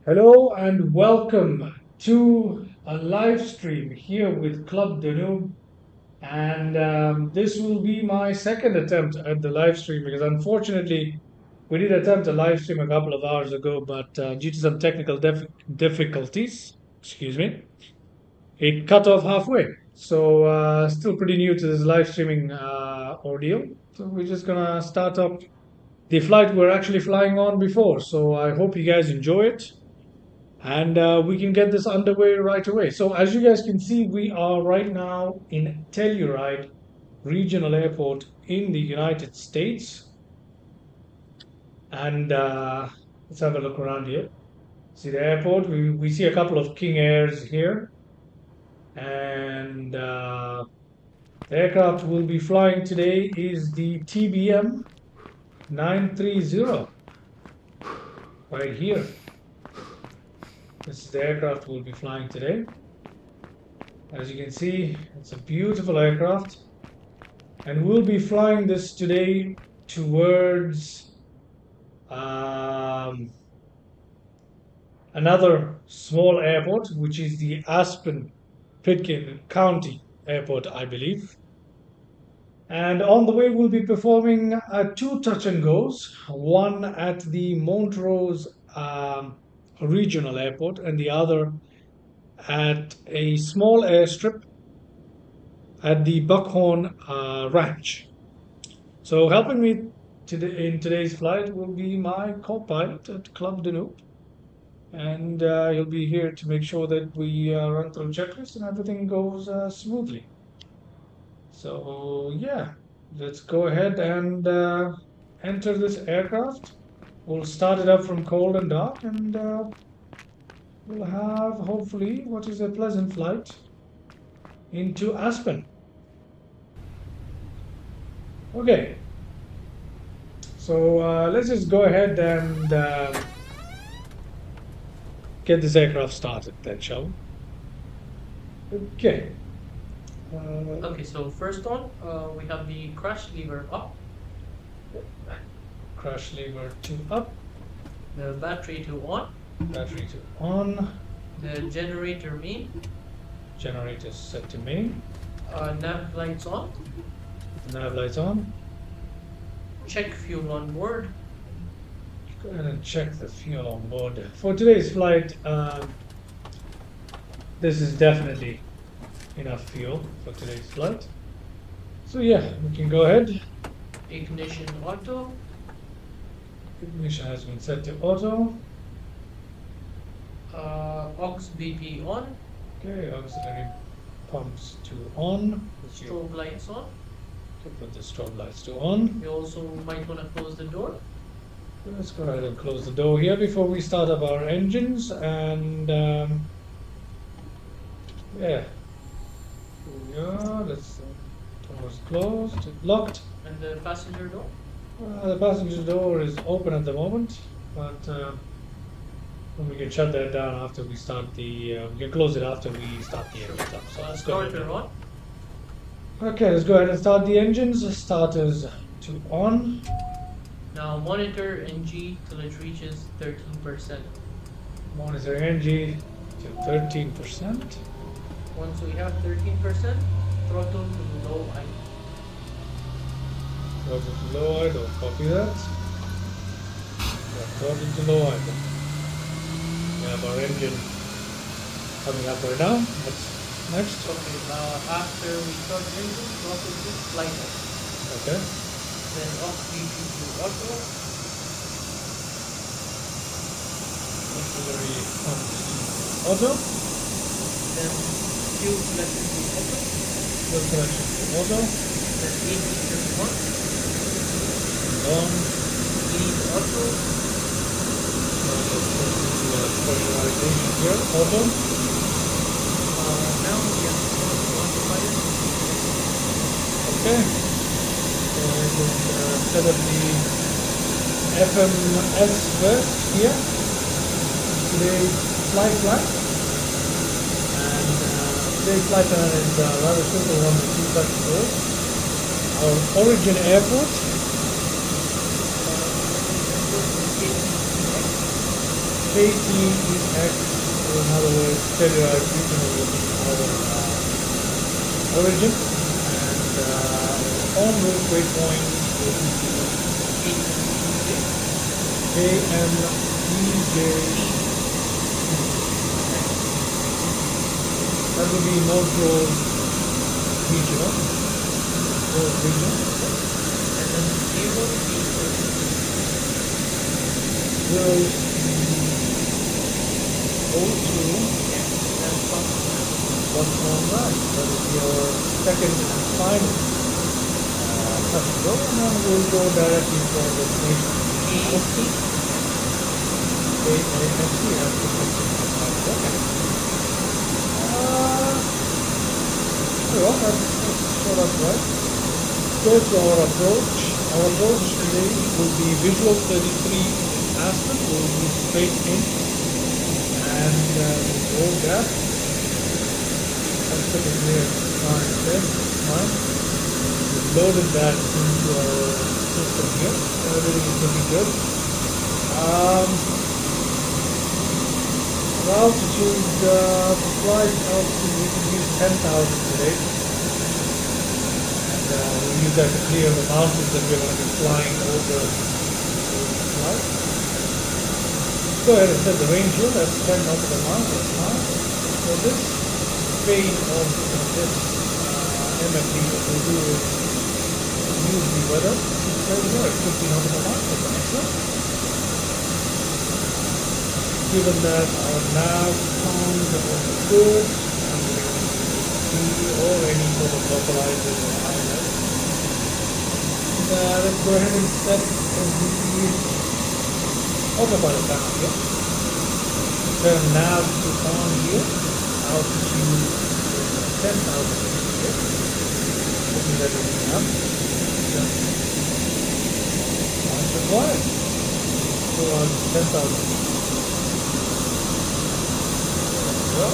Hello and welcome to a live stream here with Club Danube. And this will be my second attempt at the live stream because unfortunately we did attempt a live stream a couple of hours ago, but due to some technical difficulties, excuse me, it cut off halfway. So still pretty new to this live streaming ordeal. So we're just gonna start up the flight we're actually flying on before. So I hope you guys enjoy it and we can get this underway right away. So as you guys can see, we are right now in Telluride Regional Airport in the United States. And let's have a look around here. See the airport. We see a couple of King Airs here. And the aircraft we'll be flying today is the TBM 930 right here. This is the aircraft we'll be flying today. As you can see, it's a beautiful aircraft. And we'll be flying this today towards another small airport, which is the Aspen Pitkin County Airport, I believe. And on the way, we'll be performing two touch and goes, one at the Montrose Regional Airport and the other at a small airstrip at the Buckhorn Ranch. So helping me in today's flight will be my co-pilot at Club Danube. And he'll be here to make sure that we run through checklist and everything goes smoothly. So yeah, let's go ahead and enter this aircraft. We'll start it up from cold and dark, and we'll have, hopefully, what is a pleasant flight into Aspen. Okay, so let's just go ahead and get this aircraft started then, shall we? Okay. Okay, so first on, we have the crash lever up, Crash lever 2 up, the battery to on, battery 2 on, the generator main, generator set to main, nav lights on, nav lights on. check fuel on board, Go ahead and check the fuel on board. For today's flight, this is definitely enough fuel for today's flight. So yeah, we can go ahead. ignition auto, Ignition has been set to auto. aux BP on, Okay, auxiliary pumps to on. strobe lights on. Put the strobe lights to on. You also might want to close the door. Let's go ahead and close the door here before we start up our engines. And yeah, here we are. Let's door's closed, locked. And the passenger door. The passenger door is open at the moment, but we can shut that down after we start the. We can close it after we start the engine stuff. So let's go ahead. Starter on, Okay, let's go ahead and start the engines. Starters to on. now monitor NG till it reaches 13%. Monitor NG to 13%. Once we have 13%, throttle to low idle. Throttle to low idle. Copy that. Yeah, throttle to low idle. We have our engine coming up right now. What's next? Okay, after we start the engine, throttle to flight mode. Okay. Then off BP to auto, Auxiliary pumps to auto. then fuel selection to auto, Fuel selection to auto. then aviator on, On. lead auto, So let's put into pressurization here. Auto. now we have to go to autopilot. Okay. So I can set up the FMS first here. Today's flight plan. And today's flight plan is rather simple one with two touch doors. Our origin airport. KTEX, or in other words, Telluride regional will be our origin, and en route waypoint will be KMEJ. That will be North regional. North regional. And then 0 Will O2. and What's on right? That is your second and final touch and go, and then we'll go directly for the destination. AFC. AFC has to be okay. Well, that's sort of right. Go to our approach. Our approach today will be visual 33 in Aspen. We'll be straight in and roll that. That's the clear fine there. Fine. We've loaded that into our system here. Everything is looking good. Altitude, flight altitude, we can use 10,000 today. And we'll use that to clear the mountains that we're going to be flying over the flight. Go ahead and set the range here. That's 10 nautical miles. That's fine. So this fade of this MFD, what we'll do is use the weather. There we go. It's 50 nautical miles. That's excellent. Given that our nav cones are also good, and we can see or any sort of localizers or highlights. Let's go ahead and set the autopilot panel here. Turn nav to on here. Altitude is 10,000 feet here. Looking at it now. Launch required. So on 10,000 feet. Well,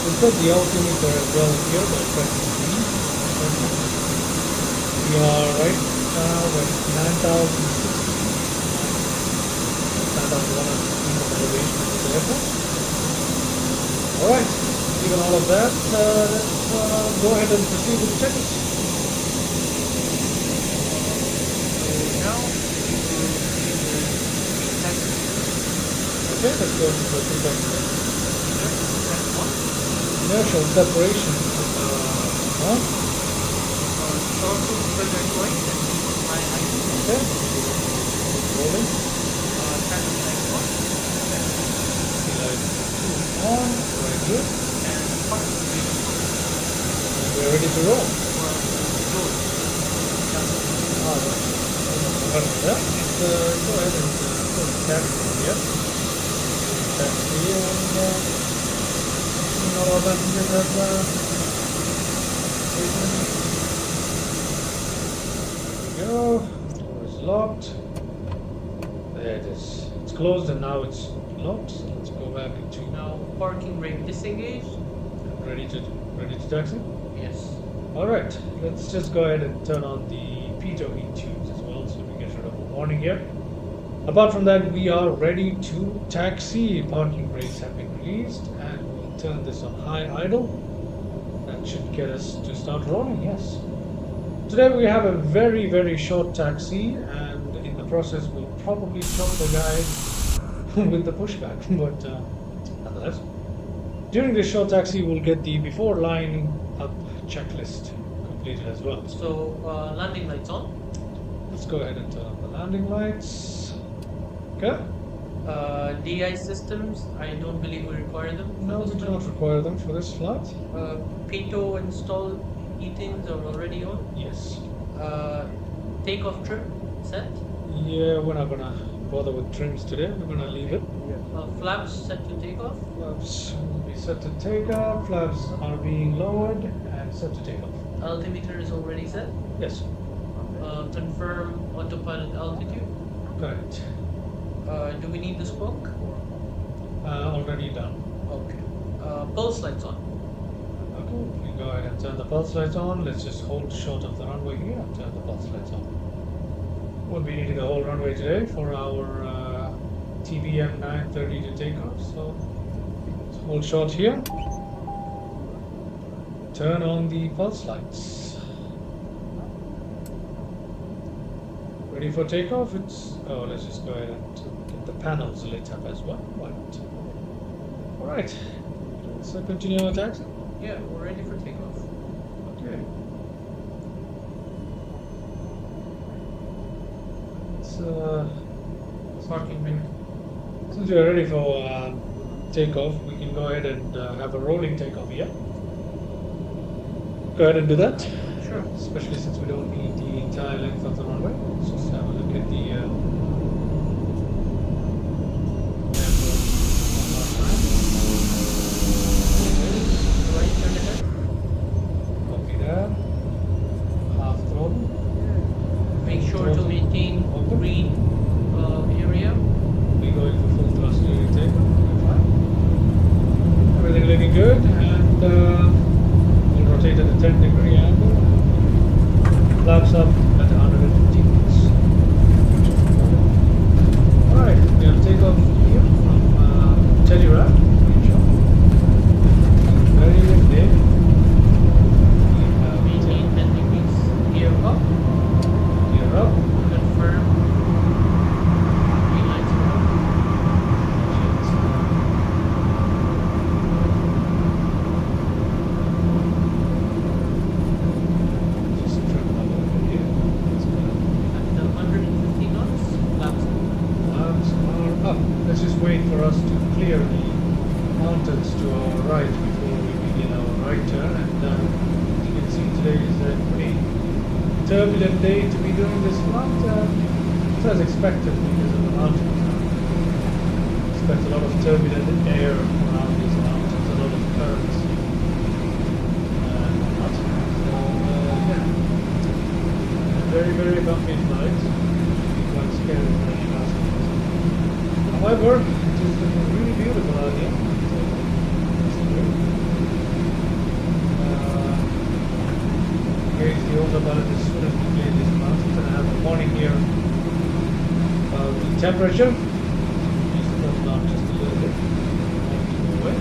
we set the altimeter as well here by pressing B. We are right now at 9,100 feet of elevation at the airport. Alright, given all of that, let's go ahead and proceed with the checklist. Okay, let's go to the feedback. Inertial separation. Okay. Rolling. On, right here. And we're ready to roll. Let's go ahead and put the taxi here. Taxi and all our passengers have there we go. Door is locked. There it is. It's closed and now it's locked. So let's go back into Now parking brake disengaged. ready to taxi. Yes. All right. Let's just go ahead and turn on the pitot heat tubes as well, so we get rid of the warning here. Apart from that, we are ready to taxi. Parking brakes have been released, and we'll turn this on high idle. That should get us to start rolling, yes. Today we have a very, very short taxi, and in the process we'll probably chop the guy with the pushback, but nonetheless. During this short taxi, we'll get the before lining up checklist completed as well. So landing lights on. Let's go ahead and turn on the landing lights. Okay. DI systems, I don't believe we require them. No, we do not require them for this flight. Pitot install heatings are already on. Yes. Takeoff trim set. Yeah, we're not gonna bother with trims today. We're gonna leave it. Flaps set to take off. Flaps will be set to take off. Flaps are being lowered and set to take off. Altimeter is already set. Yes. Confirm autopilot altitude. Correct. Do we need the spoke? Already done. Okay. Pulse lights on. Okay, we go ahead and turn the pulse lights on. Let's just hold short of the runway here and turn the pulse lights on. Won't be needing the whole runway today for our TBM 930 to take off. So let's hold short here. Turn on the pulse lights. Ready for takeoff? Let's just go ahead and get the panels lit up as well. Why not? Alright. Let's continue our taxi. Yeah, we're ready for takeoff. Okay. Parking brake. Since we are ready for takeoff, we can go ahead and have a rolling takeoff here. Go ahead and do that. Sure. Especially since we don't need the entire length of the runway. Let's just have a look at the airport one more time. Right turn ahead. Copy that. Half throttle. Make sure to maintain green area. We're going for full thrust during takeoff. Fine. Everything looking good, and we'll rotate at a 10-degree angle. Flaps up at 150 knots. Alright, we have takeoff here from Telluride. Very good day. Maintain 10 degrees. Gear up. Gear up. Confirm. Green lights are on. Just trim it up a little bit here. That's good. At 150 knots. Flaps up. Flaps are up. Let's just wait for us to clear the mountains to our right before we begin our right turn. And as you can see, today is a pretty turbulent day to be doing this flight. It's as expected because of the mountains. Expect a lot of turbulent air around these mountains, a lot of currents. And whatnot. So, yeah. Very, very bumpy flight. Quite scary when you ask me. However, it is looking really beautiful out here. So, that's good. Gauge the autopilot is soon as we clear these mountains, and I have a warning here about the temperature. Just throttle down just a little bit. Not to go away.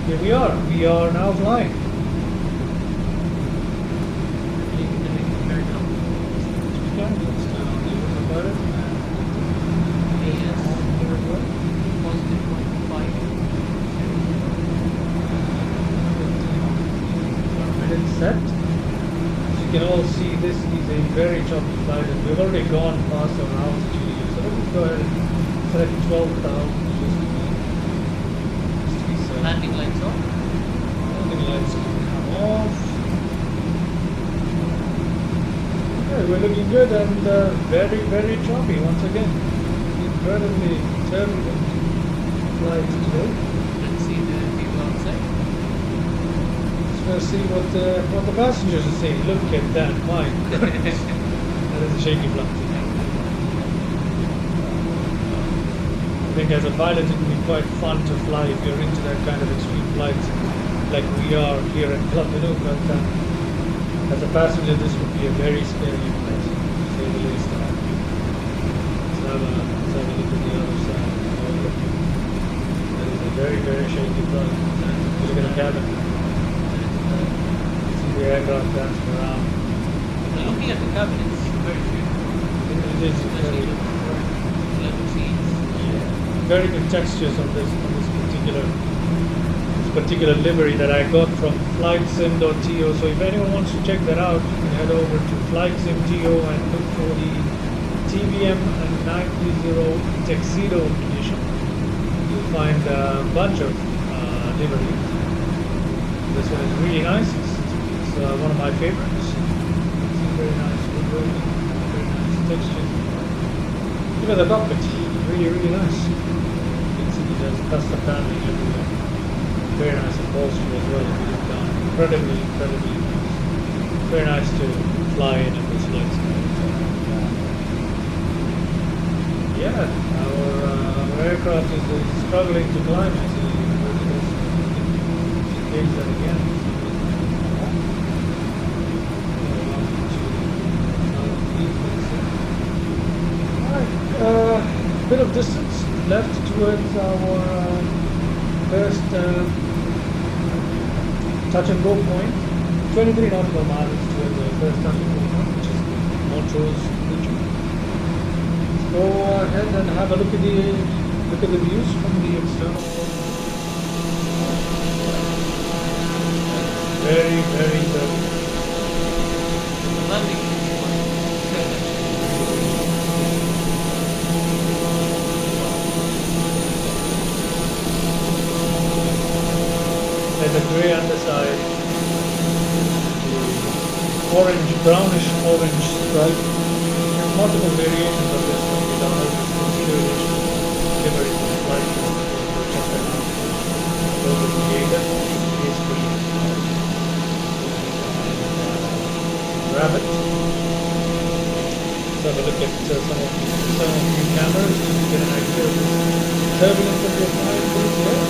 Here we are. We are now flying. You can make it very down. Let's turn on the autopilot. AS. Positive 0.5. Minute set. As you can all see, this is a very choppy flight, and we've already gone past our altitude here. So let's go ahead and select 12,000 just to be safe. Landing lights on. Landing lights can come off. Okay, we're looking good and very, very choppy once again. Incredibly turbulent flight today. Let's see the people outside. Let's see what the passengers are saying. Look at that, my goodness. That is a shaky flight. I think as a pilot it would be quite fun to fly if you're into that kind of extreme flights like we are here at Club Minnow, but as a passenger this would be a very scary flight, to say the least. Let's have a look at the other side. That is a very, very shaky flight. Look at the cabin. The aircraft dancing around. Looking at the cabin, it's very beautiful. It is Especially very, for leather seats. very good textures on this particular livery that I got from flightsim.to. So if anyone wants to check that out, you can head over to flightsim.to and look for the TBM 930 Tuxedo edition. You'll find a bunch of liveries. This one is really nice. It's one of my favorites. It's very nice woodworking, very nice texture. Even the cockpit, really, really nice. You can see there's custom paneling everywhere. Very nice upholstery as well if you look down. Incredibly, incredibly nice. Very nice to fly in this flight. Yeah, our aircraft is struggling to climb actually. Gauge that again. Alright, bit of distance left towards our first touch and go point. 23 nautical miles towards the first touch and go point, which is Montrose region. Let's go ahead and have a look at the views from the external. Very, very good. There's a grey underside, orange, brownish orange stripe. There's multiple variations of this when you download this consideration livery for the flight. Check that out. Those are created. Is the rabbit. Let's have a look at some of the cameras just to get an idea of the turbulence that we're flying through here.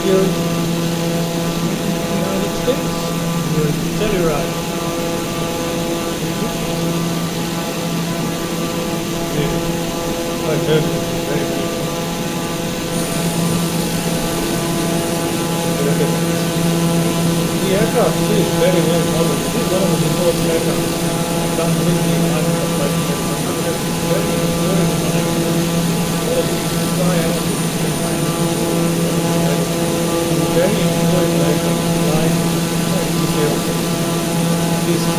Here, United States, with Telluride. Quite turbulent, very beautiful. Look at this. The aircraft is very well modeled. This is one of the most aircraft. Comes with the pilot of flight. Very very enjoyable aircraft flying. At least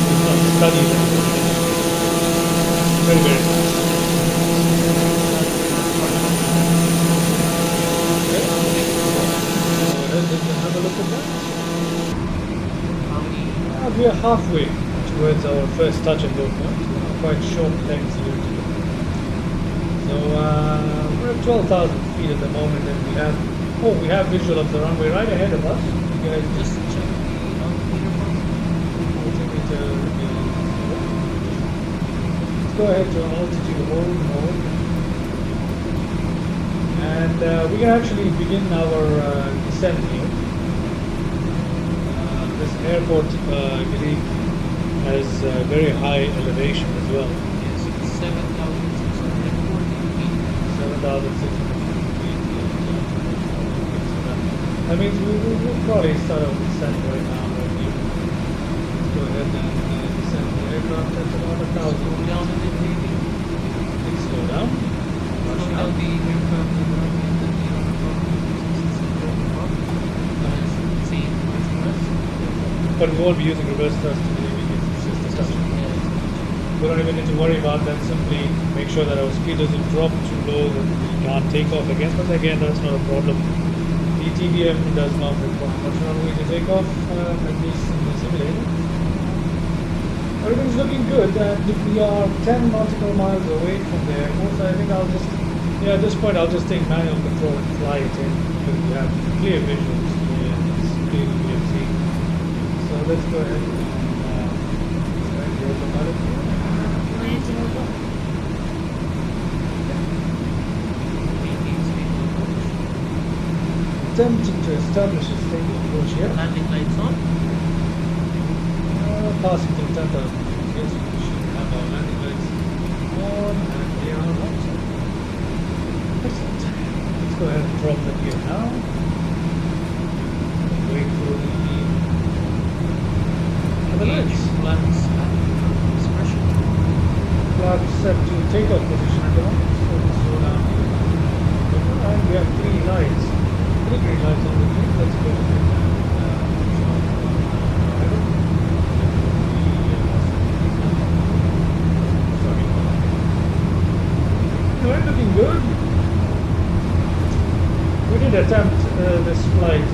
it's not studied. Very, very nice. Okay. Let's have a look at that. We are halfway towards our first touch and go point. Quite short legs here today. So we're at 12,000 feet at the moment, and we have visual of the runway right ahead of us. You guys just check the altimeter. Let's go ahead to altitude hold mode, and we can actually begin our descent here. This airport, I believe, has very high elevation as well. Yes, 7,640 feet. 7,640 feet. That means we'll probably start our descent right now. Right here. Let's go ahead and descend the aircraft at about 1,000. Slow down a bit, maybe. Please slow down. Slow down the aircraft a little bit. But we won't be using reverse thrust today because it's just a touch. We don't even need to worry about that. Simply make sure that our speed doesn't drop too low that we can't take off again. But again, that's not a problem. The TBM does not require much runway to take off, at least in the simulator. Everything's looking good, and we are 10 nautical miles away from the airport. So I think at this point I'll just take manual control and fly it in because we have clear visuals here and it's clearly we have seen. So let's go ahead and start the autopilot here. Attempting to establish a stable approach here. Landing lights on. Passing through 10,000 feet. Yes, we should have our landing lights on and they are on. Excellent. Let's go ahead and drop them here now. Wait for the lights. Flaps expression. Flaps set to takeoff position at the moment. So let's slow down here. And we have 3 lights. 3 green lights on the green. Let's go ahead and we're looking good. We did attempt this flight a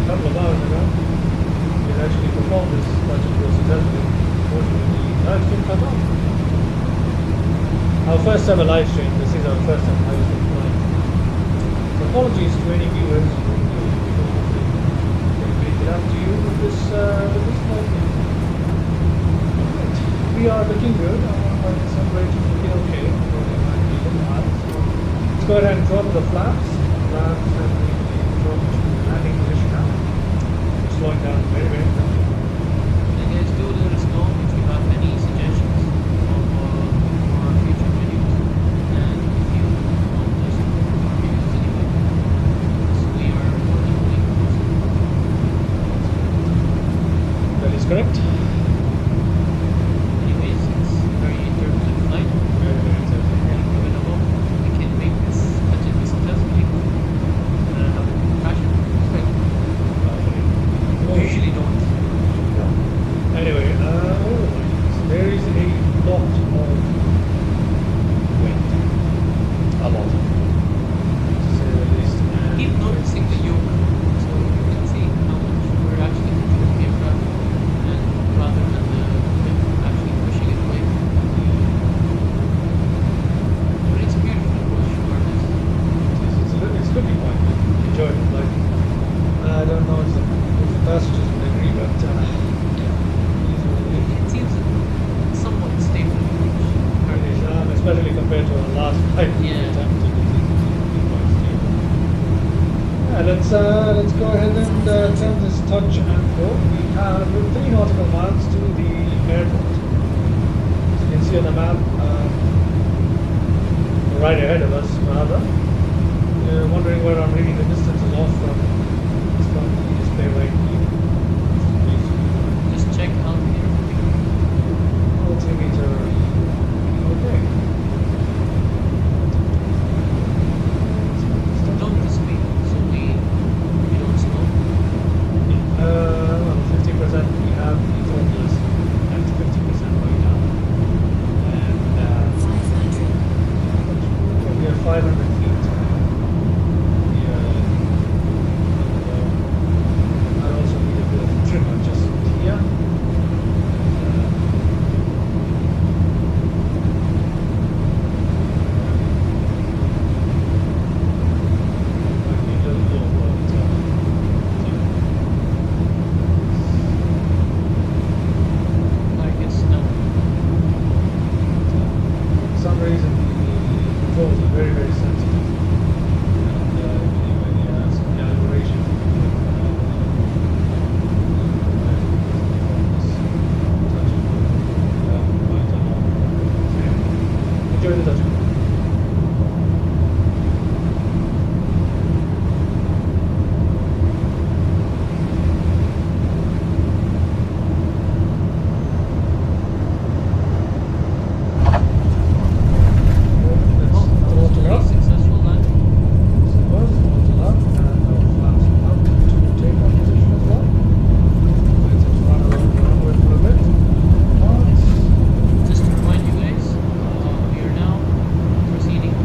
couple of hours ago. We had actually performed this touch and go successfully. Unfortunately, the live stream cut off. Our first ever live stream. This is our first ever live stream flight. So apologies to any viewers who can make it up to you with this flight. Right. We are looking good. Our acceleration is looking okay. Let's go ahead and drop the flaps. Flaps and we drop to landing position now. We're slowing down very, very quickly. And guys, do let us know if you have any suggestions for our future videos. wind. A lot, to say the least. And Keep noticing the yoke, so you can see how much we're actually pushing the aircraft, and rather than the wind actually pushing it away. But it's beautiful for sure. it's looking quite good. Enjoy it. Like, I don't know if the passengers would agree, but yeah, It seems somewhat stable. it is, especially compared to our last flight we Yeah. attempted. It's quite stable. Yeah, let's go ahead and attempt this touch and go. We have 3 nautical miles to the airport. As you can see on the map, right ahead of us, rather. You're wondering where I'm reading the distances off from. It's from the display right here. Just check out here. Altimeter. Okay. Note the speed, so we don't slow. Well, 50% we have the throttle is at 50% right now. And we are 500 feet. I also need a bit of trim adjustment here. Might be a little low, but I guess no. for some reason the controls are very, very sensitive. And when you have some calibration enjoy the touch. Throttle up. Successful landing. Throttle up and flaps up to takeoff position as well. Let's just run around the runway for a bit. Just to remind you guys, we are now proceeding to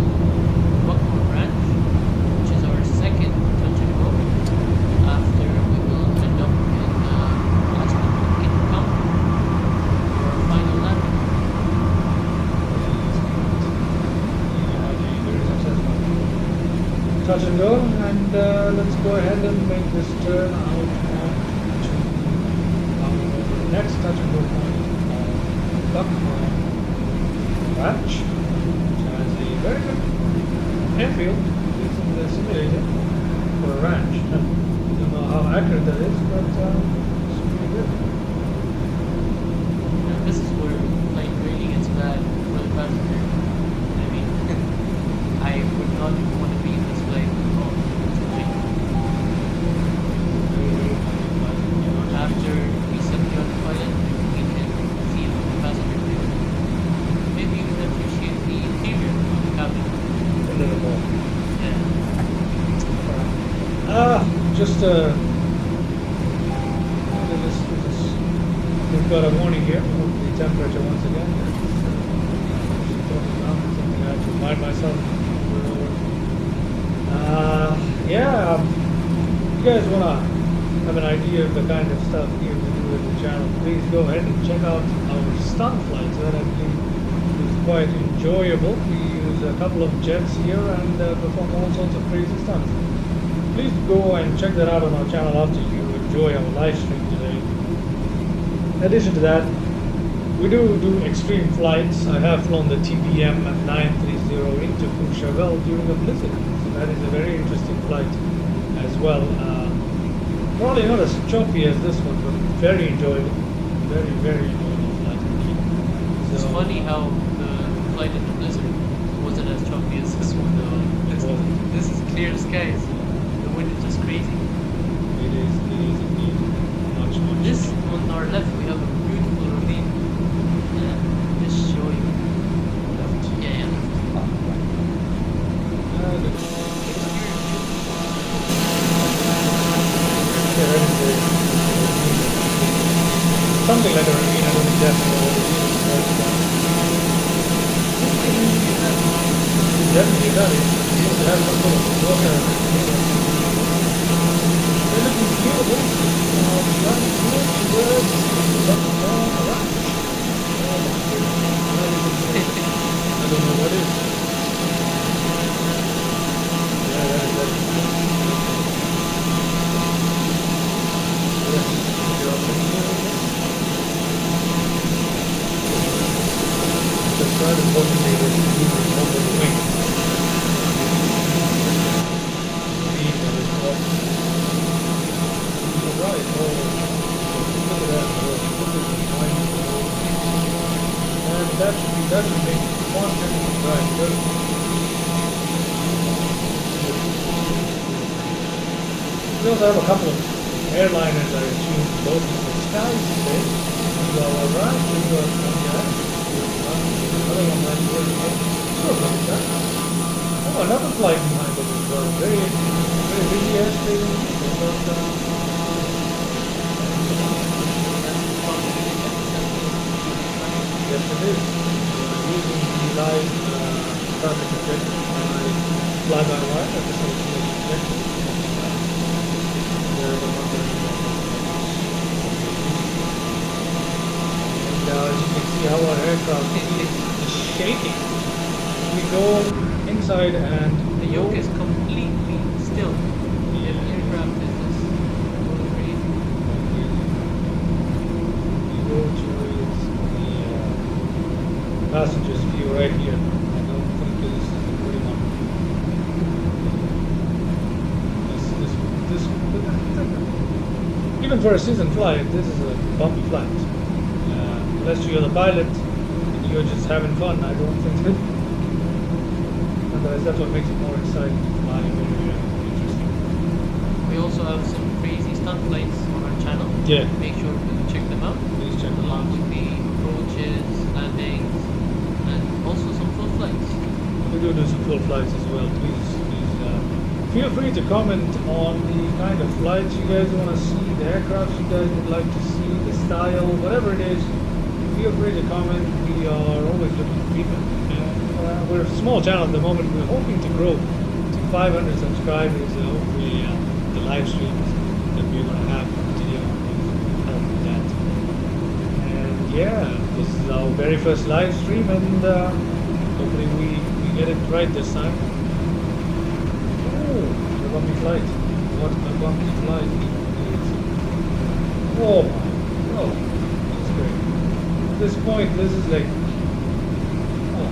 Buckmore Ranch, which is our second touch and go. After we will end up in Aspen County, our final landing. Very successful. Touch and go, and let's go ahead and make this turn out onto the next touch and go point of Buckmore Ranch, which has a very good airfield, at least in the simulator, for a ranch. I don't know how accurate that is, but it's pretty good. And this is where flight really gets bad for the passenger. I mean, I would not want to be in this flight on this flight. After we set the autopilot, we can see the passenger view. Maybe you can appreciate the interior of the cabin. A little more. Yeah. Just we've got a warning here of the temperature once again. Something I have to remind myself. Yeah, if you guys wanna have an idea of the kind of stuff here we do with the channel, please go ahead and check out our stunt flights. That I believe is quite enjoyable. We use a couple of jets here and perform all sorts of crazy stunts. Please go and check that out on our channel after you enjoy our live stream today. In addition to that, we do extreme flights. I have flown the TBM 930 into Courchevel during a blizzard. So that is a very interesting flight as well. Probably not as choppy as this one, but very enjoyable. Very, very enjoyable flight indeed. It's So, funny how the flight in the blizzard wasn't as choppy as this one though. It wasn't. This is clear skies. The wind is just crazy. It is indeed much, much. This on our left we have a beautiful ravine. Just show you. left. Yeah, yeah. Ah, right. Good. Yeah, that is something like a ravine. I don't exactly know what it is, but definitely done it. You have to have some sort of water. They're looking beautiful. Flying towards Buckingham Ranch. Oh my goodness. I don't know what it is. Yeah, that is. Yes, you're up in the side of what they were doing on the wing. Right, oh, look at that, look at the line. And that should make content right. Good. We also have a couple of airliners, I assume, both in the skies today. We are alright, we are another one might be working out. Sure, like that. Oh, another flight behind us as well. Very, very busy airspace. Yes, it is. Using the live traffic injection fly-by-wire at the same injection. And as you can see how our aircraft is shaking. We go inside and the yoke is completely still. The aircraft is just going crazy. We go to passengers view right here. I don't think this is the pretty one. Even for a season flight, this is a bumpy flight. Unless you're the pilot and you're just having fun, I don't think it. Otherwise, that's what makes it more exciting to fly. Very interesting. We also have some crazy stunt flights on our channel. Yeah. Make sure to check them out. Please check them along out. with the approaches, landings, and also some full flights. We do some full flights as well. Please feel free to comment on the kind of flights you guys want to see, the aircraft you guys would like to see, the style, whatever it is. Feel free to comment. We are always looking for feedback. We're a small channel at the moment. We're hoping to grow to 500 subscribers. Hopefully, the live streams that we're going to have continue will help with that. And yeah, this is our very first live stream, and hopefully we get it right this time. Oh, the bumpy flight. What a bumpy flight it is. Oh my, oh, that's great. At this point, this is like, oh,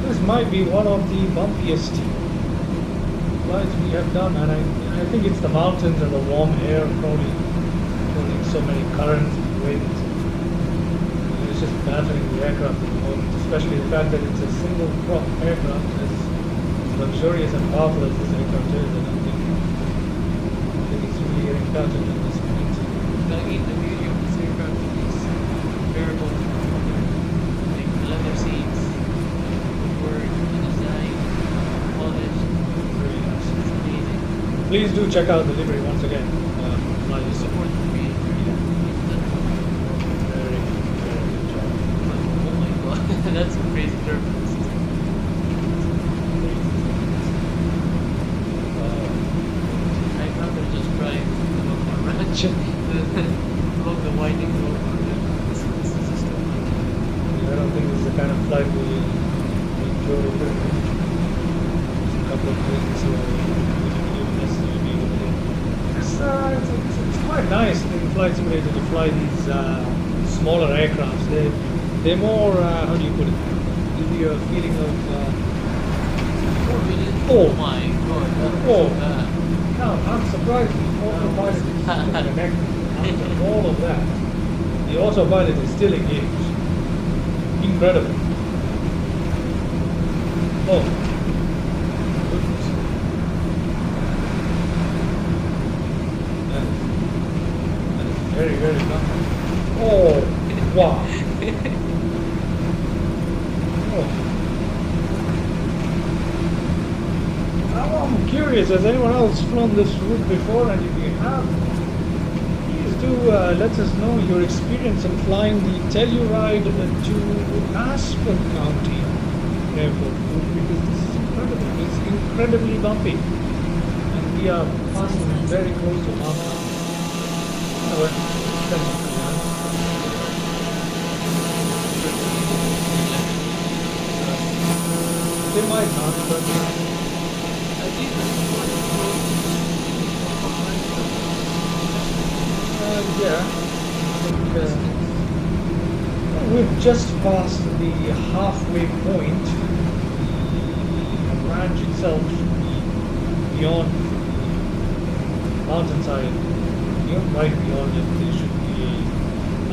this might be one of the bumpiest flights we have done, and I think it's the mountains and the warm air probably causing so many currents and winds. It's just battering the aircraft at the moment, especially the fact that it's a single prop aircraft, as luxurious and powerful as this aircraft is. I don't think it's really getting battered at this point. The beauty of this aircraft is variable. Like the leather seats, woodwork, the design, polish. Really nice. It's amazing. Please do check out the livery once again. You support the creator. Very, very good job. Oh my god, that's some crazy turbulence. I'd rather just drive along our ranch along the winding road. This is just too much. I don't think this is the kind of flight we enjoy very much. There's a couple of things we didn't necessarily be able to do. It's quite nice in Flight Simulator to fly these smaller aircrafts. They're more, how do you put it? Give you a feeling of... Oh my god. Oh. Now, I'm surprised the autopilot is still connected. After all of that, the autopilot is still engaged. Incredible. Oh. Goodness. That is very, very comfortable. Oh, wow. Oh. Now I'm curious, has anyone else flown this route before? And if you have, please do let us know your experience in flying the Telluride to Aspen County. airport because this is incredible. It's incredibly bumpy, and we are passing very close to mountain. Oh, well, they might not, but I think that's quite close. yeah. We've just passed the halfway point. The ranch itself should be beyond mountainside, right beyond it. There should be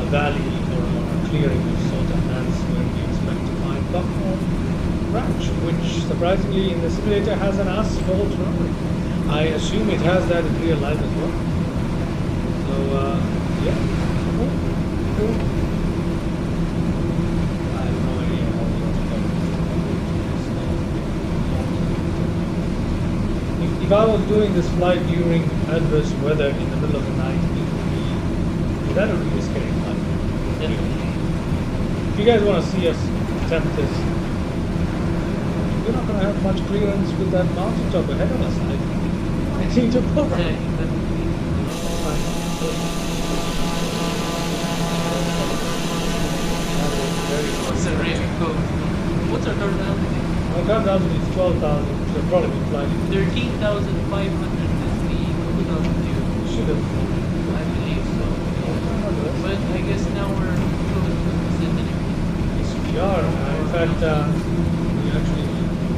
a valley or a clearing of sort, and that's where we expect to find Buckhorn Ranch, which surprisingly in the simulator has an asphalt runway. I assume it has that in real life as well. So, yeah. Cool. I have no idea how to if I was doing this flight during adverse weather in the middle of the night, that would be a scary flight. Definitely. If you guys want to see us attempt this, we're not going to have much clearance with that mountaintop ahead of us. I need to pull Yeah, right. definitely. What's the rate code? What's our current altitude? Our current altitude is 12,000, so probably been flying. 13,500 is the cruise altitude. Should have. I believe so. But I guess now we're close to the vicinity. Yes, we are. In fact, we actually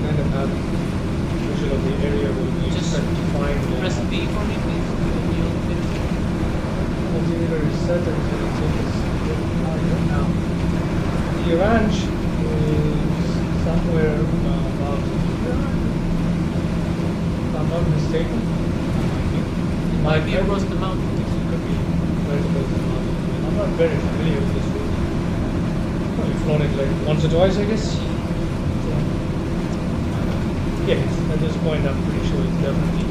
kind of have visual of the area where we Just expect to find. Press B for me, please. When you'll finish. Altimeter is set and it's going to take us a little higher now. The ranch is somewhere about, if I'm not mistaken, It might be across the mountain. It could be right across the mountain. I'm not very familiar with this route. I've flown it like once or twice, I guess. Yes, at this point I'm pretty sure it's definitely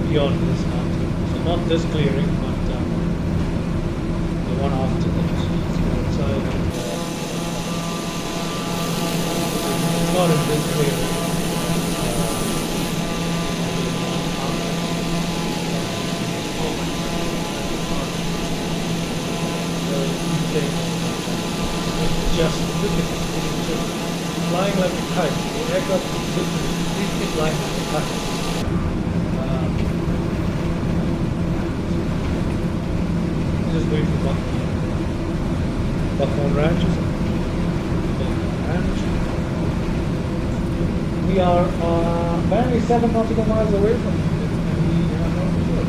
beyond this mountain. So not this clearing, but the one after that. It's outside. It's not in this clearing. Just look at it. It's just flying like a kite. The aircraft is literally flying like a kite. Just wait for Buckhorn Ranch. We are apparently 7 nautical miles away from it. And we have no clue.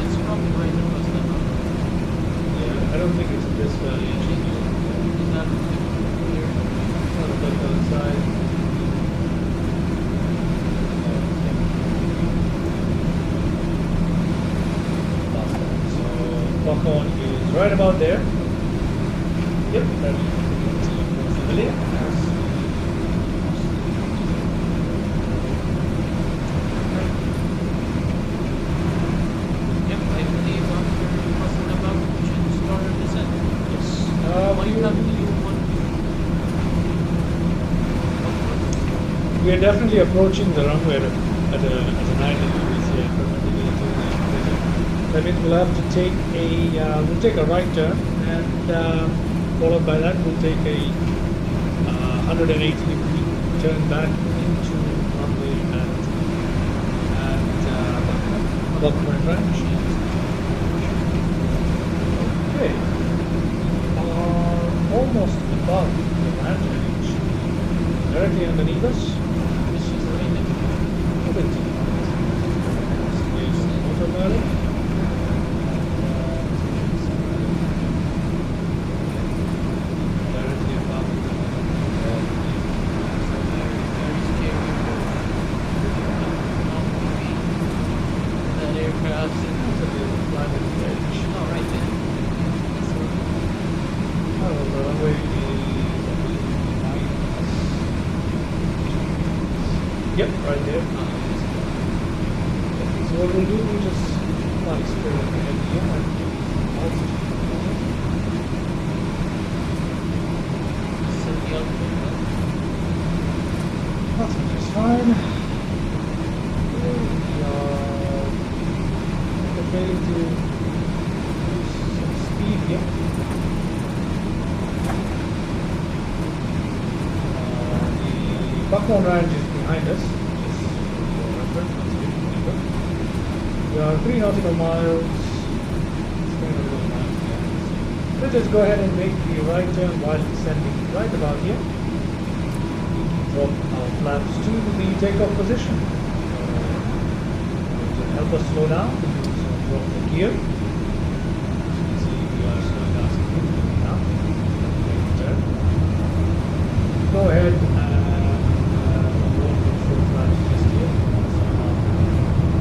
It's probably right across the mountain. Yeah, I don't think it's in this valley. Is that clear? Not a bit outside. So Buckhorn is right about there. Yep, that's familiar. Yep, I believe after crossing the mountain, we should start our descent. Yes. What do you have to do? We are definitely approaching the runway at a 90 degrees here, perpendicular to the. That means we'll have to take a right turn, and followed by that we'll take a 180 degree turn back into runway at Buckhorn Ranch. Okay, we are almost above the ranch range, directly underneath us. It's just raining. A bit. There's autopilot. Directly above. Very scary. That aircraft. Oh, right there. Oh, the runway is. Yep, right there. So what we'll do, we'll just fly straight ahead here and altitude. TBM. The Buckhorn Ranch is behind us, just for reference, once you remember. We are 3 nautical miles. 3 nautical miles behind us. Let's just go ahead and make the right turn while descending right about here. Drop our flaps to the takeoff position. To help us slow down, we will drop the gear. As you can see, we are slowing down significantly now. Make the turn. Go ahead and walk the full flaps just here.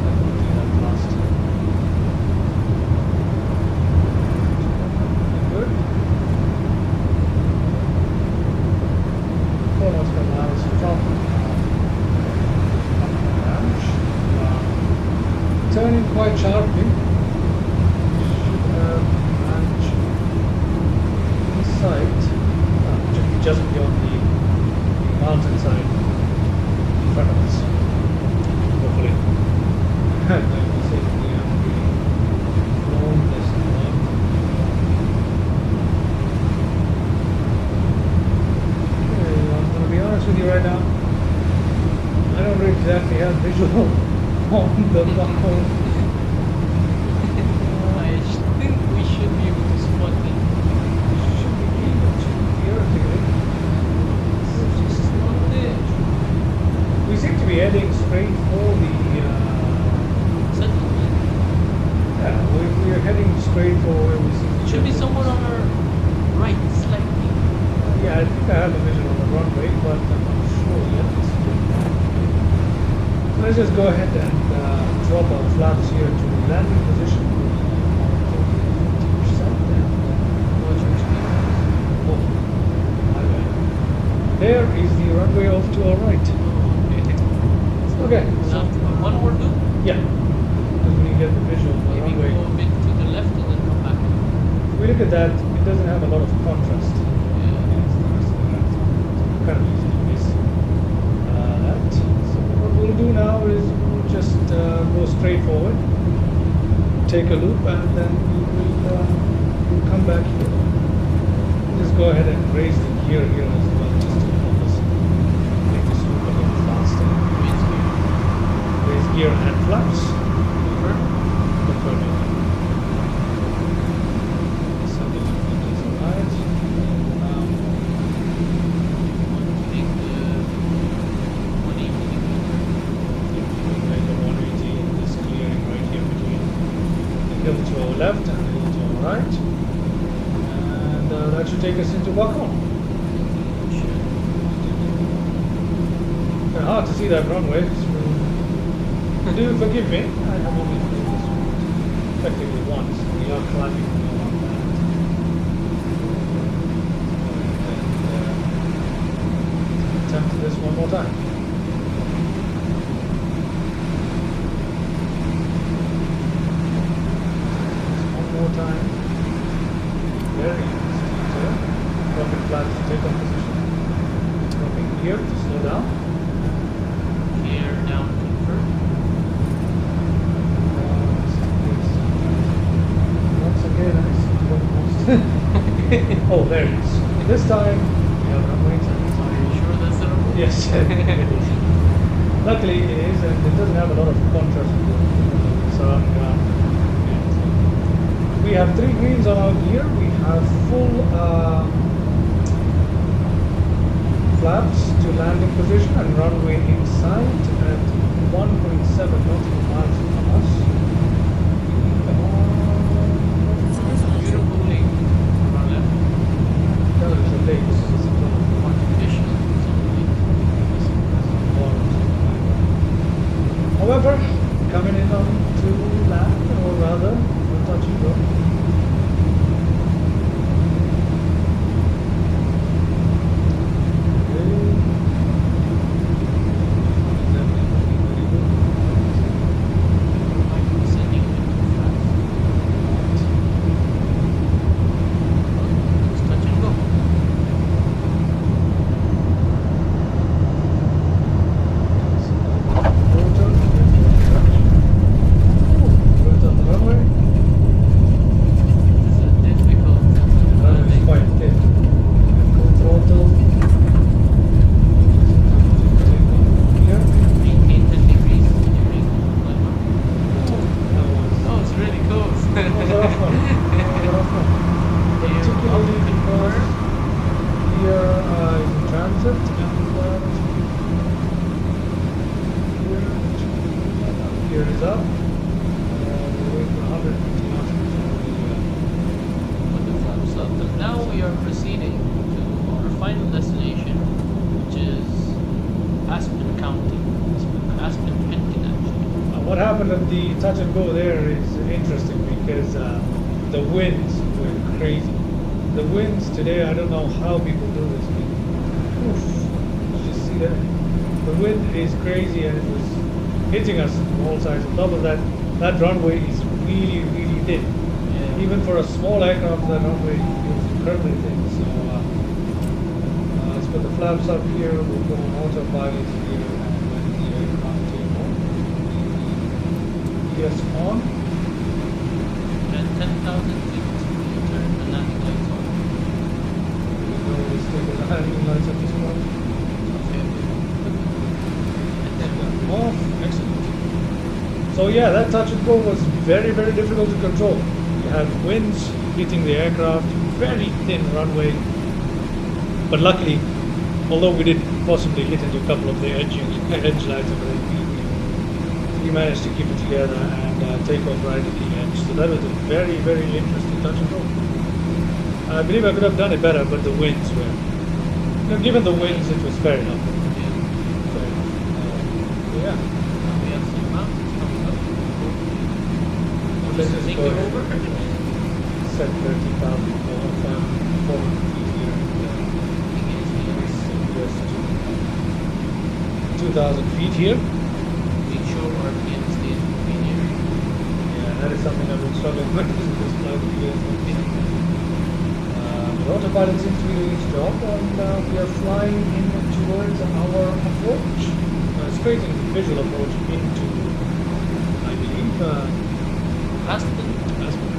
That will do that fast. Good. 4 nautical miles from Ranch. Turning quite sharply. Should have Ranch in sight. Just beyond the mountainside in front of us. Hopefully. Like we said, we have really flown this one. I'm going to be honest with you right now. I don't exactly have visual on the Buckhorn. I think we should be able to spot it. Should be able to, theoretically. It's just not there. We seem to be heading straight for the. Settlement. Yeah, we're heading straight for where we seem to It should be somewhere on our right, slightly. Yeah, I think I have a vision on the runway, but I'm not sure yet. So let's just go ahead and drop our flaps here to landing position. Watch your speed. Oh, my bad. There is the runway off to our right. Oh, okay. Okay, so One more do? yeah, because we get the visual on the Maybe runway. go a bit to the left and then come back. If we look at that, it doesn't have a lot of contrast. Yeah. It's the rest of the map. So kind of easy to miss that. So what we'll do now is we'll just go straight forward, take a loop, and then we'll come back here. Just go ahead and raise the gear here as well, just to help us make this loop a little faster. Raise gear and flaps. Confirming. Something is alright. Take the 180 Make a 180 in this clearing right here between the hill to our left and the hill to our right. And that should take us into Buckhorn. It's hard to see that runway. Do forgive me, I have only played this effectively once. We are climbing on that. And attempt this one more time. One more time. Very easy turn. Dropping flaps to take on position. Dropping gear to slow down. Gear down confirm. Once again, I see almost. Oh, there it is. This time, we have runway turn. Are you sure that's the runway? Yes, it is. Luckily, it is, and it doesn't have a lot of contrast with the surrounding ground. We have 3 greens on our gear. We have full flaps to landing position and runway in sight at 1.7 nautical miles from us. Beautiful lake on our left. There is a lake. Artificial. However, coming in on to land, or rather, we'll touch and go. we are proceeding to our final destination, which is Aspen County, Aspen Pitkin actually. What happened at the touch and go there is interesting because the winds were crazy. The winds today, I don't know how people do this. Oof, did you see that? The wind is crazy and it was hitting us from all sides. On top of that, that runway is really, really thin. Yeah. Even for a small aircraft, that runway is incredibly thin. So let's put the flaps up here. We'll go on autopilot here and when the aircraft take off. Yes, on. And 10,000 feet, you turn the landing lights on. We know let's take the landing lights at this point. Okay. And then Off. Excellent. So yeah, that touch and go was very, very difficult to control. You had winds hitting the aircraft, very thin runway. But luckily, although we did possibly hit into a couple of the edge lights, we managed to keep it together and take off right at the edge. So that was a very, very interesting touch and go. I believe I could have done it better, but the winds were. Given the winds, it was fair enough. Fair enough. Yeah. now we have some mountains coming up. Let's just Take go it ahead. over. Set 30,400 feet here. Yes, 2,000 feet here. Make sure our RPM stays between here. Yeah, that is something I've been struggling with this flight of years. The autopilot seems to be doing its job, and we are flying in towards our approach. Straight in visual approach into, I believe, Aspen. Aspen.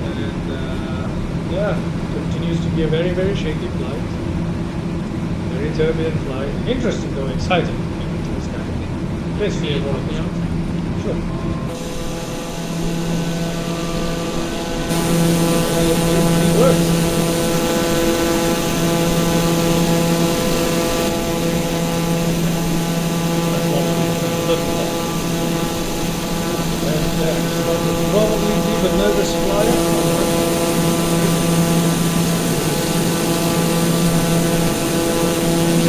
And yeah, continues to be a very, very shaky flight. Very turbulent flight. Interesting though, exciting. This kind of thing. Basically, a roller coaster. Sure. It works. That's what we're looking at. And probably be the nervous flyer.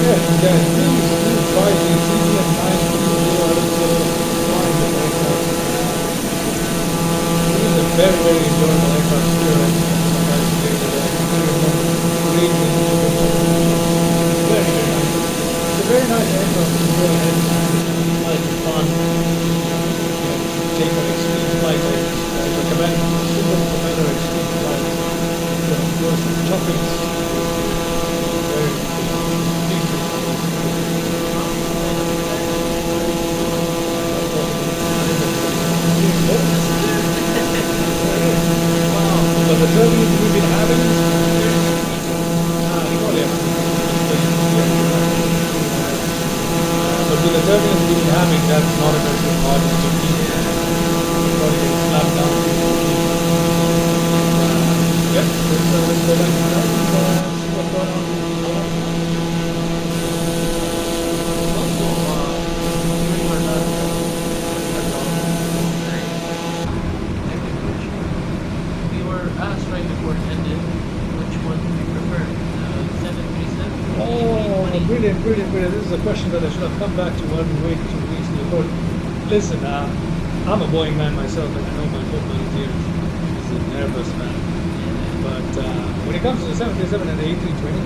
Yeah, please try the TBM 9 flying the aircraft. It is a very, very enjoyable aircraft experience. Sometimes you get very, very nice. It's a very nice aircraft to go ahead and fly for fun. Take an extreme flight. I recommend single propeller extreme flights. Of course, toppings. Very but the turbulence we've been having, but with the turbulence we've been having, that's not a very good margin to keep. Probably get slapped down. Yep, let's go back now and see what's going on. Also, during our last we were asked right before it ended which one we preferred, 737 Oh, A320. brilliant, brilliant, brilliant. This is a question that I should have come back to when we waited to reach the airport. Listen, I'm a Boeing man myself, and I know my co-pilot here is an Airbus man. But when it comes to the 737 and the A320,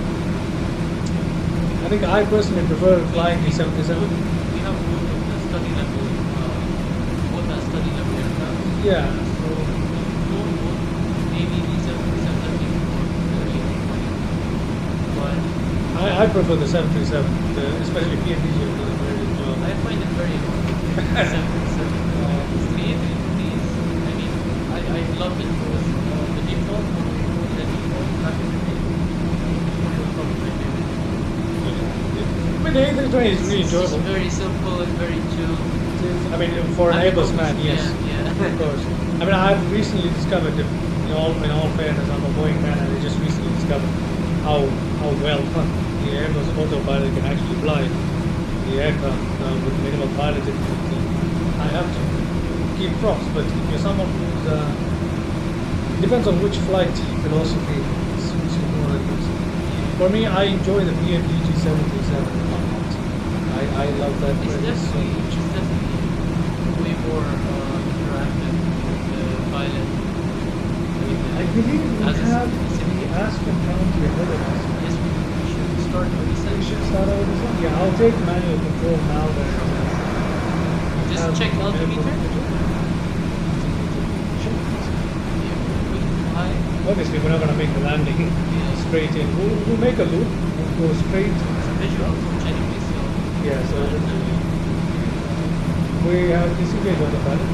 I think I personally prefer flying the 737. We have the study level, what that study level aircraft. Yeah. So, maybe the 737 would be more the A320. But I prefer the 737, especially PNDG. I find it very annoying. 737. The A320s, I mean, I love it because the default, the default back in the day, was probably my favorite. But the A320 is really It's enjoyable. very simple and very chill. I mean, for an Airbus man, yes. Yeah. Of course. I mean, I've recently discovered, in all fairness, I'm a Boeing fan, and I just recently discovered how well the Airbus autopilot can actually fly the aircraft with minimal pilot difficulty. I have to keep props, but if you're someone who's Depends on which flight philosophy suits you more. I guess. For me, I enjoy the PMDG 737 a lot. I love that It's plane so definitely, much. it's definitely way more interactive with the pilot. I believe we As a have specific- the Aspen County ahead of us. Yes, we should start with We the should start over this one. Yeah, I'll take manual control now that we Just have check altimeter. airport control. Yeah, we can fly. Obviously, we're not going to make the landing straight in. We'll make a loop. We'll go straight. It's a visual approach anyway, so Yeah, so we have disengaged on the pilot.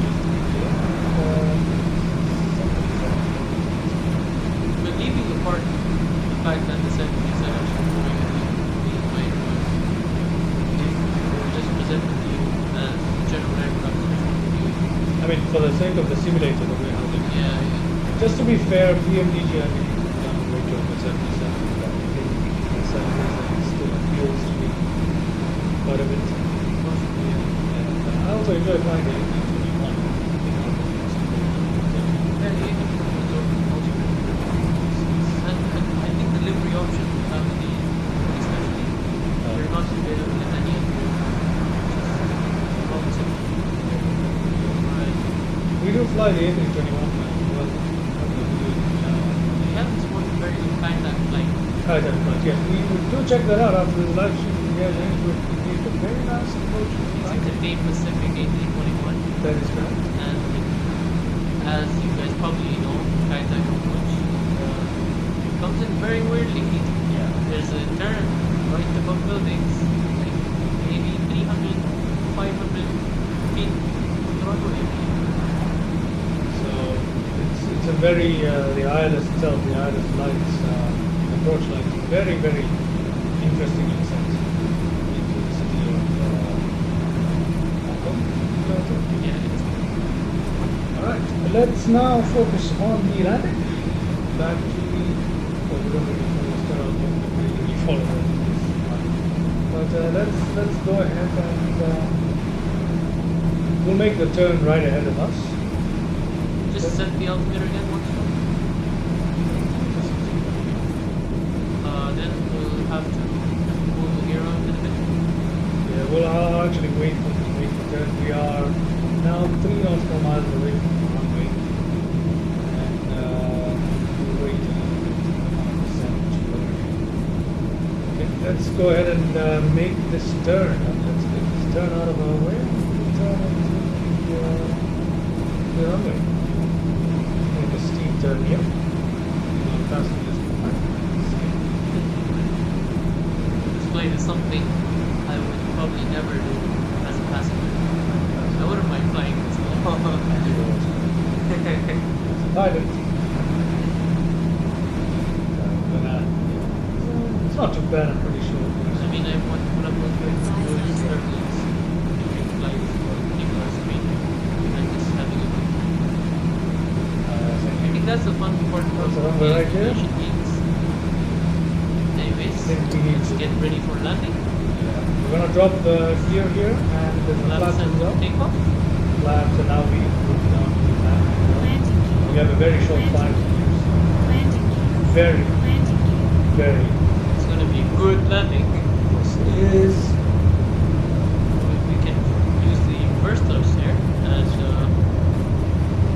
but leaving apart the fact that the 737 should be going at the way if we were just presented to you as general aircraft review. I mean, for the sake of the simulator that we're having. Yeah, Just to be fair, PMDG, I think, has done a great job with 77. But I think the 737 still appeals to me quite a bit. And I also enjoy flying the A321. yeah, the 800 was also and I think the livery option would have the especially they're not available in any other right. We do fly the A321 now. Well, We haven't spoken very good kind that flight. yes, we do check that out after the live stream. Yeah, it's a very nice approach. It's a Cathay Pacific A321. That is correct. And as you guys probably know, Skytech approach comes in very weirdly. Yeah. There's a turn right above buildings, like maybe 300, 500 feet from the runway. So it's a very the ILS itself, the ILS lights approach lights, very very interesting insight into the city of Hong Kong. Yeah, it's All right, let's now focus on the landing. Back to the well, we don't really follow the we really follow that. But let's go ahead and we'll make the turn right ahead of us. just set the altimeter again once more. Then we'll have to pull the gear on a little bit. Yeah, well, I'll actually wait for the turn. We are now 3 nautical miles away from the runway, and we'll wait Okay, let's go ahead and make this turn. Let's get this turn out of our way. We'll turn into the runway. Make a steep turn here. Passengers. This flight is something I would probably never do as a passenger. I wouldn't mind flying this flight. Pilot. It's not too bad, I'm pretty sure. I mean, what I'm going to do is turbulence during flights or people are screaming and just having a good I think that's the fun part of That's the runway right here. aviation geeks. Anyways, think we need let's to- get ready for landing. We're gonna drop the gear here and the Flaps flaps as and well. takeoff. Flaps, and now we move down to the landing. We have a very short climb to use. Very, very. It's going to be a good landing. This is We can use the reverse thrust here, and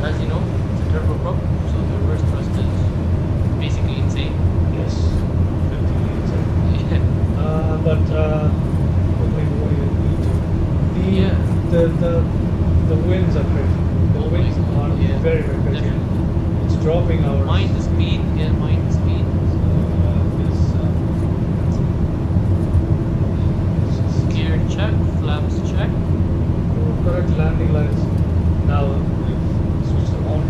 as you know, it's a turboprop, so the reverse thrust is basically insane. yes, 50 meters. Yeah. But hopefully what you need to. Yeah. The winds are crazy. The Oh my winds God, are yeah, very very crazy. definitely. It's dropping our. Mind the speed, yeah, mind the speed. Gear check, flaps check. Correct landing lights. Now we've switched them on.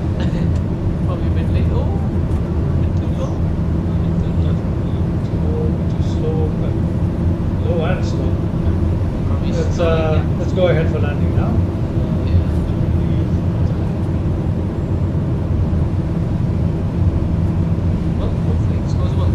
Probably a bit late. Oh, a bit too low. Too slow, but low and slow. Probably Let's slowing down. let's go ahead for landing now. Well, hopefully this goes well.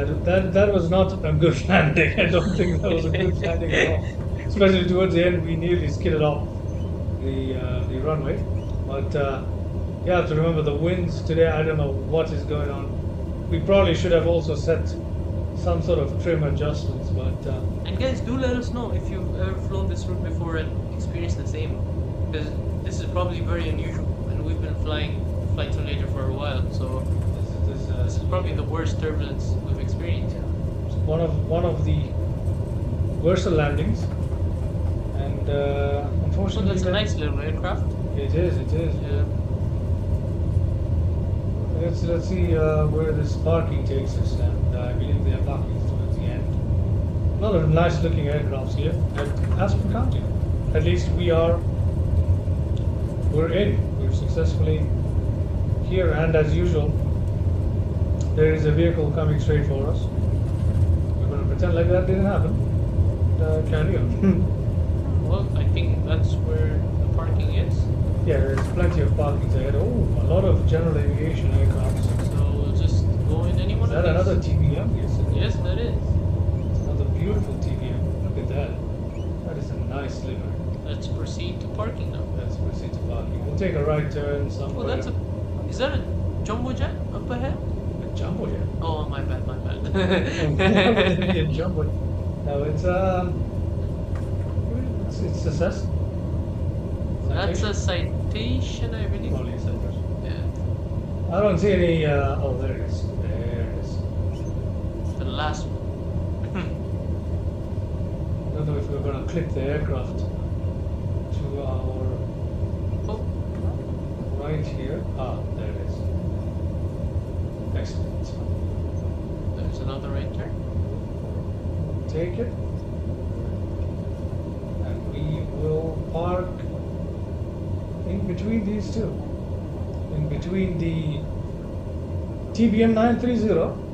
That was not a good landing. I don't think that was a good landing at all. Especially towards the end, we nearly skidded off the runway. But you have to remember the winds today. I don't know what is going on. We probably should have also set some sort of trim adjustments, but And guys, do let us know if you've ever flown this route before and experienced the same, because this is probably very unusual, and we've been flying Flight Simulator for a while, so this is probably the worst turbulence we've experienced. one of the worst landings, and So unfortunately, that's a nice little aircraft. It is. Yeah. Let's see where this parking takes us, and I believe they are parking towards the end. A lot of nice looking aircrafts here at Aspen County. At least we're in. We're successfully here, and as usual, there is a vehicle coming straight for us. We're going to pretend like that didn't happen. Carry on. Well, I think that's where the parking is. Yeah, there's plenty of parking ahead. Oh, a lot of general aviation aircrafts. So we'll just go in any one Is of that these. another TBM? Yes, it is. Yes, that is. It's another beautiful TBM. Look at that. That is a nice sliver. Let's proceed to parking now. Let's proceed to parking. We'll take a right turn somewhere. Oh, is that a jumbo jet up ahead? A jumbo jet. Oh, my bad. A jumbo. No, it's a Cessna. That's a citation, I believe. Probably a Cessna. Yeah. I don't see any. Oh, there it is. There it is. The last one. I don't know if we're going to clip the aircraft to our Oh, right here. Ah, there it is. Excellent. there's another right turn. Take it. And we will park in between these two. In between the TBM 930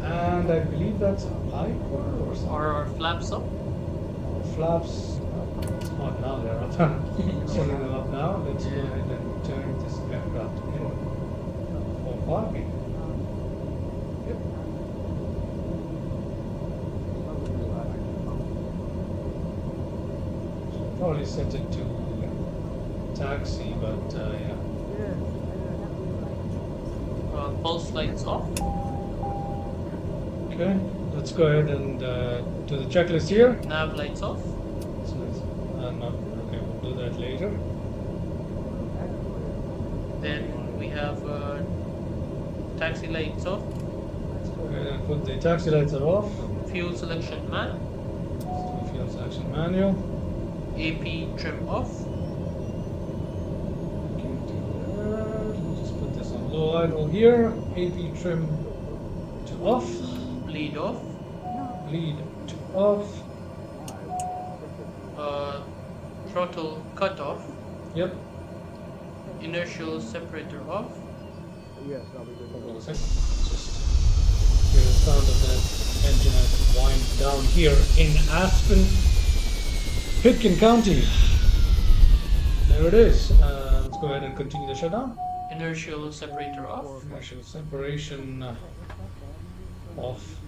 and I believe that's a Piper or something. Are our flaps up? Flaps. It's not now, they're up. Pulling them up now. Let's go ahead and turn this aircraft in for parking. Yep. Should probably set it to taxi, but yeah. Pulse lights off. Okay, let's go ahead and do the checklist here. Nav lights off. No, okay, we'll do that later. Then we have taxi lights off. Let's go ahead and put the taxi lights are off. Fuel selection man. Let's do fuel selection manual. AP trim off. Just put this on low idle here. AP trim to off. Bleed off. Bleed to off. Throttle cut off. Yep. Inertial separator off. Hold on a second. Just hear the sound of that engine as it winds down here in Aspen, Pitkin County. There it is. Let's go ahead and continue the shutdown. Inertial separator off. Inertial separation off.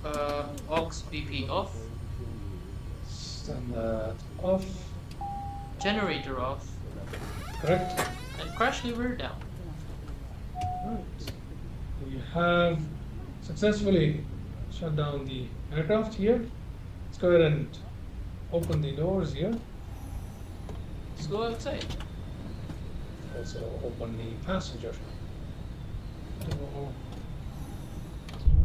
Aux BP off. Stand that off. Generator off. Correct. And crash lever down. Right. We have successfully shut down the aircraft here. Let's go ahead and open the doors here. Let's go outside. Also open the passenger door.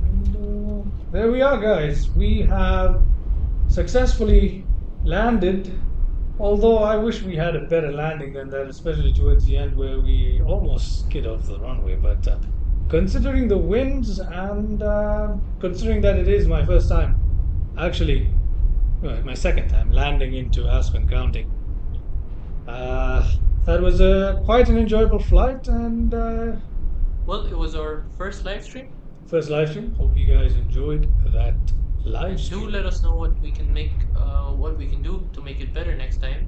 Window. There we are, guys. We have successfully landed. Although I wish we had a better landing than that, especially towards the end where we almost skid off the runway. But considering the winds and considering that it is my first time, actually, well, my second time landing into Aspen County, that was quite an enjoyable flight and Well, it was our first live stream. first live stream. Hope you guys enjoyed that live stream. Do let us know what we can make, what we can do to make it better next time,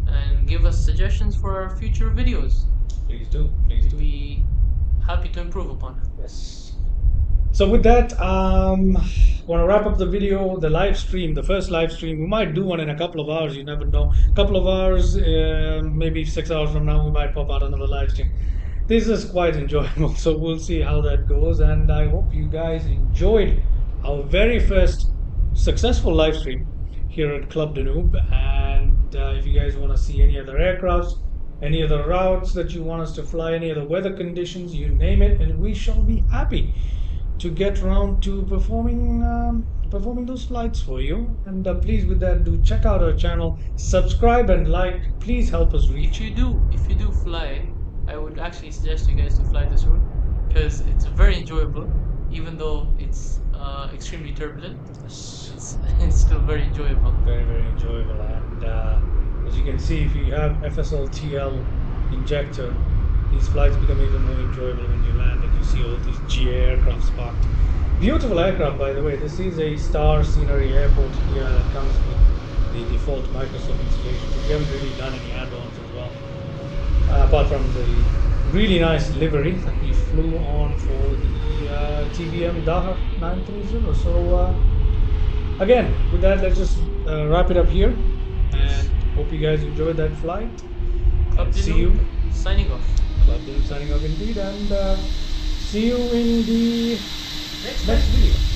and give us suggestions for our future videos. Please do. Please We'd do. be happy to improve upon. Yes. So with that, want to wrap up the video, the live stream, the first live stream. We might do one in a couple of hours. You never know. Couple of hours, maybe 6 hours from now, we might pop out another live stream. This is quite enjoyable, so we'll see how that goes. And I hope you guys enjoyed our very first successful live stream here at Club Danube. And if you guys want to see any other aircrafts, any other routes that you want us to fly, any other weather conditions, you name it, and we shall be happy to get around to performing those flights for you. And please, with that, do check out our channel, subscribe and like. Please help us reach. If you do fly, I would actually suggest you guys to fly this route because it's very enjoyable, even though it's extremely turbulent. It's still very enjoyable. Very, very enjoyable. And as you can see, if you have FSLTL injector, these flights become even more enjoyable when you land and you see all these GA aircraft parked. Beautiful aircraft, by the way. This is a Star Scenery airport here that comes with the default Microsoft installation. We haven't really done any add-ons as well, apart from the really nice livery that we flew on for the TBM Daha 930. So again, with that, let's just wrap it up here, and hope you guys enjoyed that flight. Club See you. Signing off. Club Danube signing off indeed, and see you in the next video.